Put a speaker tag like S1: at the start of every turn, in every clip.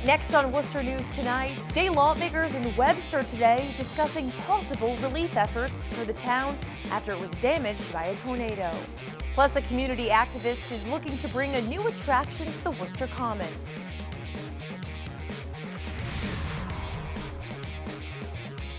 S1: Next on Worcester News tonight, state lawmakers in Webster today discussing possible relief efforts for the town after it was damaged by a tornado. Plus, a community activist is looking to bring a new attraction to the Worcester Common.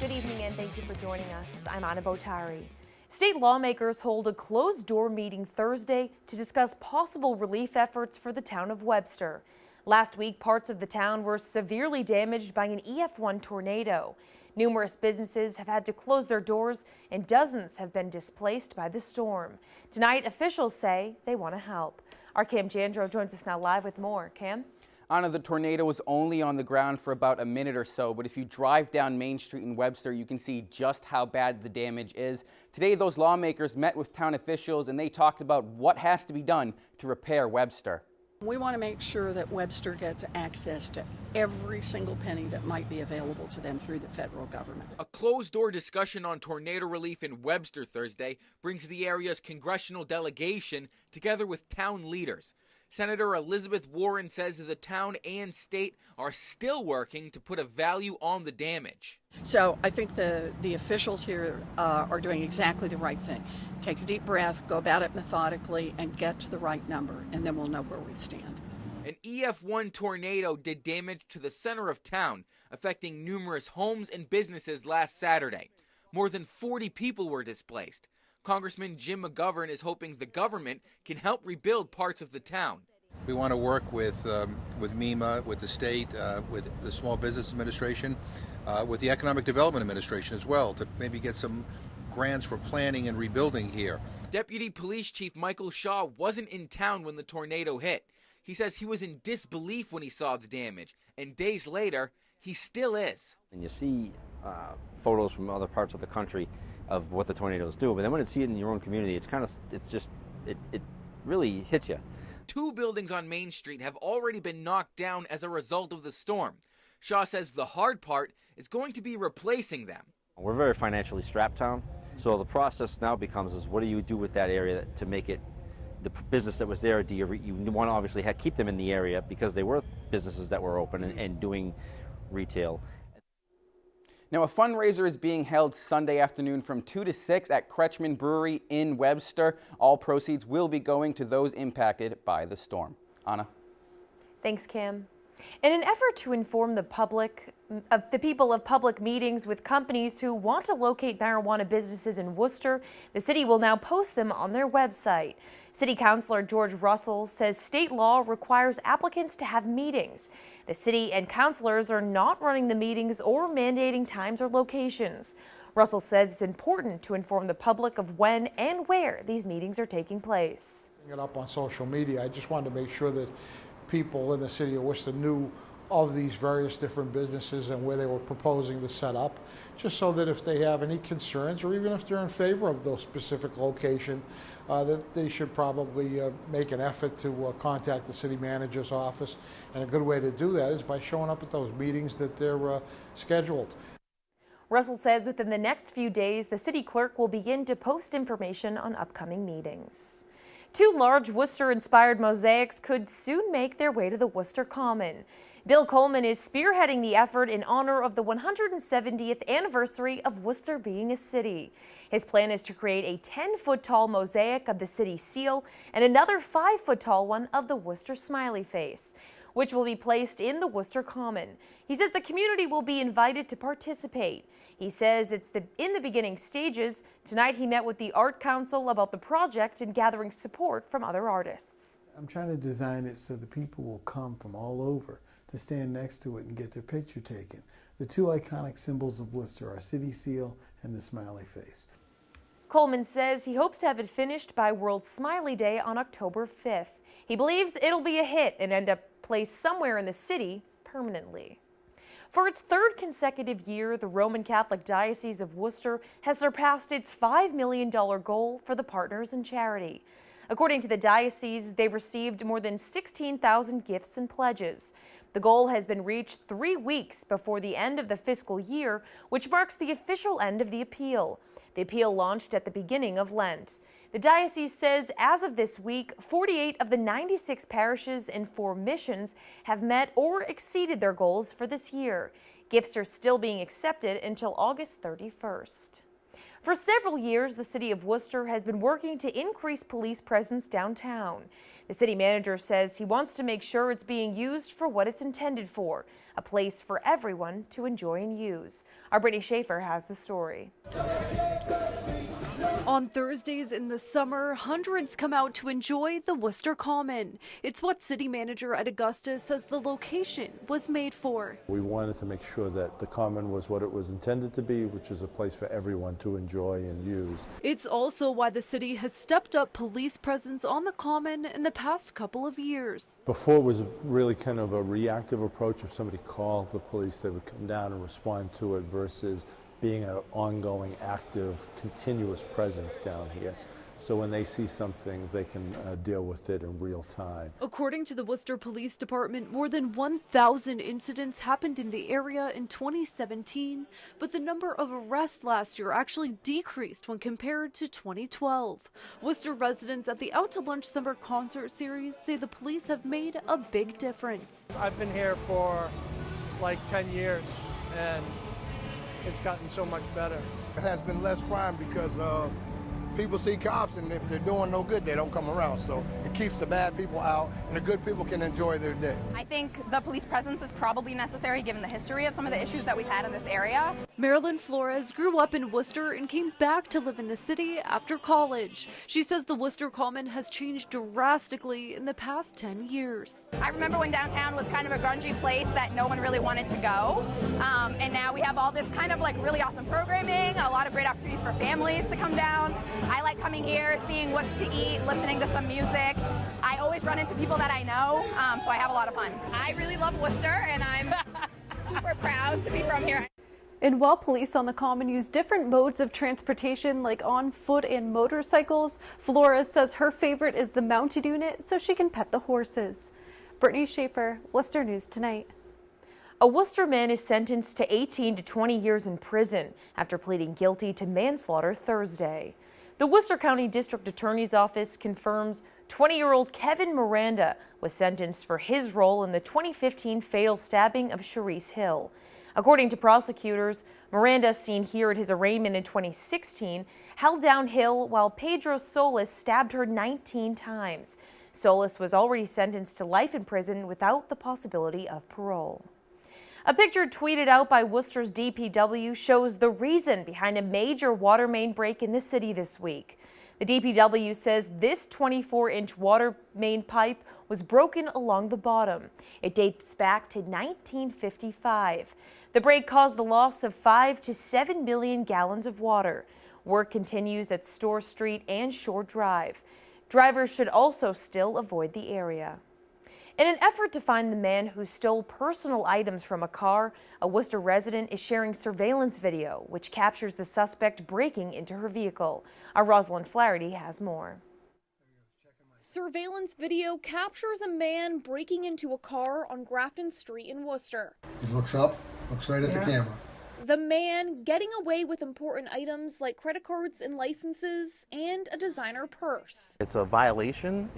S1: Good evening and thank you for joining us. I'm Anna Botari. State lawmakers hold a closed-door meeting Thursday to discuss possible relief efforts for the town of Webster. Last week, parts of the town were severely damaged by an EF1 tornado. Numerous businesses have had to close their doors and dozens have been displaced by the storm. Tonight, officials say they want to help. Our Cam Jandro joins us now live with more. Cam?
S2: Anna, the tornado was only on the ground for about a minute or so, but if you drive down Main Street in Webster, you can see just how bad the damage is. Today, those lawmakers met with town officials and they talked about what has to be done to repair Webster.
S3: We want to make sure that Webster gets access to every single penny that might be available to them through the federal government.
S4: A closed-door discussion on tornado relief in Webster Thursday brings the area's congressional delegation together with town leaders. Senator Elizabeth Warren says the town and state are still working to put a value on the damage.
S3: So I think the officials here are doing exactly the right thing. Take a deep breath, go about it methodically, and get to the right number, and then we'll know where we stand.
S4: An EF1 tornado did damage to the center of town, affecting numerous homes and businesses last Saturday. More than 40 people were displaced. Congressman Jim McGovern is hoping the government can help rebuild parts of the town.
S5: We want to work with MEMA, with the state, with the Small Business Administration, with the Economic Development Administration as well, to maybe get some grants for planning and rebuilding here.
S4: Deputy Police Chief Michael Shaw wasn't in town when the tornado hit. He says he was in disbelief when he saw the damage, and days later, he still is.
S6: And you see photos from other parts of the country of what the tornadoes do, but then when you see it in your own community, it really hits you.
S4: 2 buildings on Main Street have already been knocked down as a result of the storm. Shaw says the hard part is going to be replacing them.
S6: We're a very financially strapped town, so the process now becomes is what do you do with that area to make it the business that was there? Do you want to obviously keep them in the area because they were businesses that were open and doing retail.
S2: Now, a fundraiser is being held Sunday afternoon from 2 to 6 at Kretschmann Brewery in Webster. All proceeds will be going to those impacted by the storm. Anna?
S1: Thanks, Cam. In an effort to inform the people of public meetings with companies who want to locate marijuana businesses in Worcester, the city will now post them on their website. City Councilor George Russell says state law requires applicants to have meetings. The city and councilors are not running the meetings or mandating times or locations. Russell says it's important to inform the public of when and where these meetings are taking place.
S7: It up on social media. I just wanted to make sure that people in the city of Worcester knew of these various different businesses and where they were proposing to set up, just so that if they have any concerns or even if they're in favor of those specific location, that they should probably make an effort to contact the city manager's office. And a good way to do that is by showing up at those meetings that they're scheduled.
S1: Russell says within the next few days, the city clerk will begin to post information on upcoming meetings. 2 large Worcester-inspired mosaics could soon make their way to the Worcester Common. Bill Coleman is spearheading the effort in honor of the 170th anniversary of Worcester being a city. His plan is to create a 10-foot-tall mosaic of the city seal and another 5-foot-tall one of the Worcester smiley face, which will be placed in the Worcester Common. He says the community will be invited to participate. He says it's in the beginning stages. Tonight he met with the Art Council about the project and gathering support from other artists.
S8: I'm trying to design it so the people will come from all over to stand next to it and get their picture taken. The 2 iconic symbols of Worcester are City Seal and the smiley face.
S1: Coleman says he hopes to have it finished by World Smiley Day on October 5th. He believes it'll be a hit and end up placed somewhere in the city permanently. For its 3rd consecutive year, the Roman Catholic Diocese of Worcester has surpassed its $5 million goal for the partners in charity. According to the diocese, they've received more than 16,000 gifts and pledges. The goal has been reached 3 weeks before the end of the fiscal year, which marks the official end of the appeal. The appeal launched at the beginning of Lent. The diocese says as of this week, 48 of the 96 parishes in 4 missions have met or exceeded their goals for this year. Gifts are still being accepted until August 31st. For several years, the city of Worcester has been working to increase police presence downtown. The city manager says he wants to make sure it's being used for what it's intended for, a place for everyone to enjoy and use. Our Brittany Schaefer has the story.
S9: On Thursdays in the summer, hundreds come out to enjoy the Wooster Common. It's what city manager Ed Augusta says the location was made for.
S10: We wanted to make sure that the Common was what it was intended to be, which is a place for everyone to enjoy and use.
S9: It's also why the city has stepped up police presence on the Common in the past couple of years.
S10: Before it was really kind of a reactive approach. If somebody called the police, they would come down and respond to it versus being an ongoing, active, continuous presence down here. So when they see something, they can deal with it in real time.
S9: According to the Worcester Police Department, more than 1,000 incidents happened in the area in 2017, but the number of arrests last year actually decreased when compared to 2012. Worcester residents at the Out to Lunch Summer Concert Series say the police have made a big difference.
S11: I've been here for like 10 years, and it's gotten so much better.
S12: It has been less crime because people see cops, and if they're doing no good, they don't come around. So it keeps the bad people out, and the good people can enjoy their day.
S13: I think the police presence is probably necessary given the history of some of the issues that we've had in this area.
S9: Marilyn Flores grew up in Worcester and came back to live in the city after college. She says the Worcester Common has changed drastically in the past 10 years.
S13: I remember when downtown was kind of a grungy place that no one really wanted to go. And now we have all this kind of like really awesome programming, a lot of great opportunities for families to come down. I like coming here, seeing what's to eat, listening to some music. I always run into people that I know, so I have a lot of fun. I really love Worcester, and I'm super proud to be from here.
S9: And while police on the Common use different modes of transportation like on foot and motorcycles, Flores says her favorite is the mounted unit so she can pet the horses. Brittany Schaefer, Worcester News Tonight.
S1: A Worcester man is sentenced to 18 to 20 years in prison after pleading guilty to manslaughter Thursday. The Worcester County District Attorney's Office confirms 20-year-old Kevin Miranda was sentenced for his role in the 2015 fatal stabbing of Sharice Hill. According to prosecutors, Miranda, seen here at his arraignment in 2016, held down Hill while Pedro Solis stabbed her 19 times. Solis was already sentenced to life in prison without the possibility of parole. A picture tweeted out by Worcester's DPW shows the reason behind a major water main break in the city this week. The DPW says this 24-inch water main pipe was broken along the bottom. It dates back to 1955. The break caused the loss of 5 to 7 million gallons of water. Work continues at Store Street and Shore Drive. Drivers should also still avoid the area. In an effort to find the man who stole personal items from a car, a Worcester resident is sharing surveillance video, which captures the suspect breaking into her vehicle. Our Rosalind Flaherty has more.
S14: Surveillance video captures a man breaking into a car on Grafton Street in Worcester.
S12: He looks up, looks right at the camera.
S14: The man getting away with important items like credit cards and licenses and a designer purse.
S15: It's a violation.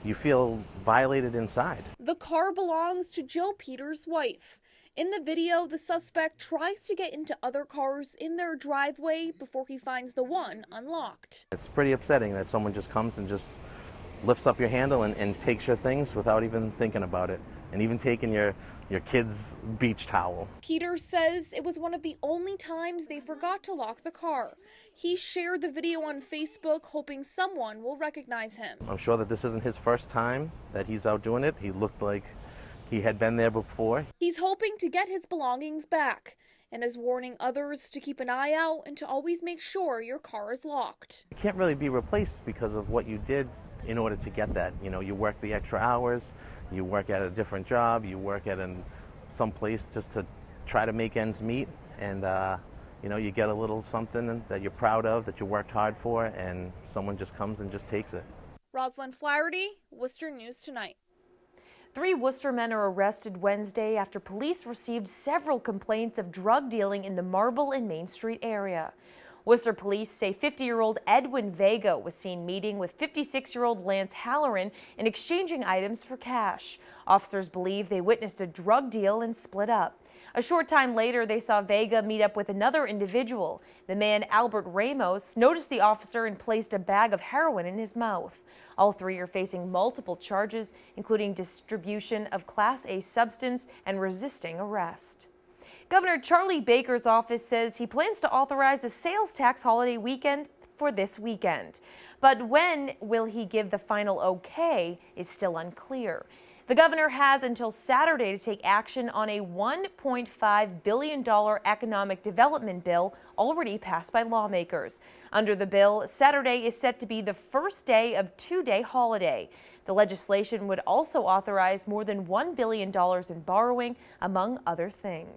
S15: You feel violated inside.
S14: The car belongs to Joe Peters' wife. In the video, the suspect tries to get into other cars in their driveway before he finds the one unlocked.
S15: It's pretty upsetting that someone just comes and just lifts up your handle and takes your things without even thinking about it, and even taking your kid's beach towel.
S14: Peters says it was one of the only times they forgot to lock the car. He shared the video on Facebook, hoping someone will recognize him.
S15: I'm sure that this isn't his first time that he's out doing it. He looked like he had been there before.
S14: He's hoping to get his belongings back and is warning others to keep an eye out and to always make sure your car is locked.
S15: It can't really be replaced because of what you did in order to get that. You know, you work the extra hours, you work at a different job, you work at some place just to try to make ends meet, and you know, you get a little something that you're proud of, that you worked hard for, and someone just comes and just takes it.
S14: Rosalind Flaherty, Worcester News Tonight.
S1: 3 Worcester men are arrested Wednesday after police received several complaints of drug dealing in the Marble and Main Street area. Worcester police say 50-year-old Edwin Vega was seen meeting with 56-year-old Lance Halloran and exchanging items for cash. Officers believe they witnessed a drug deal and split up. A short time later, they saw Vega meet up with another individual. The man, Albert Ramos, noticed the officer and placed a bag of heroin in his mouth. All three are facing multiple charges, including distribution of Class A substance and resisting arrest. Governor Charlie Baker's office says he plans to authorize a sales tax holiday weekend for this weekend. But when will he give the final okay is still unclear. The governor has until Saturday to take action on a $1.5 billion economic development bill already passed by lawmakers. Under the bill, Saturday is set to be the first day of two-day holiday. The legislation would also authorize more than $1 billion in borrowing, among other things.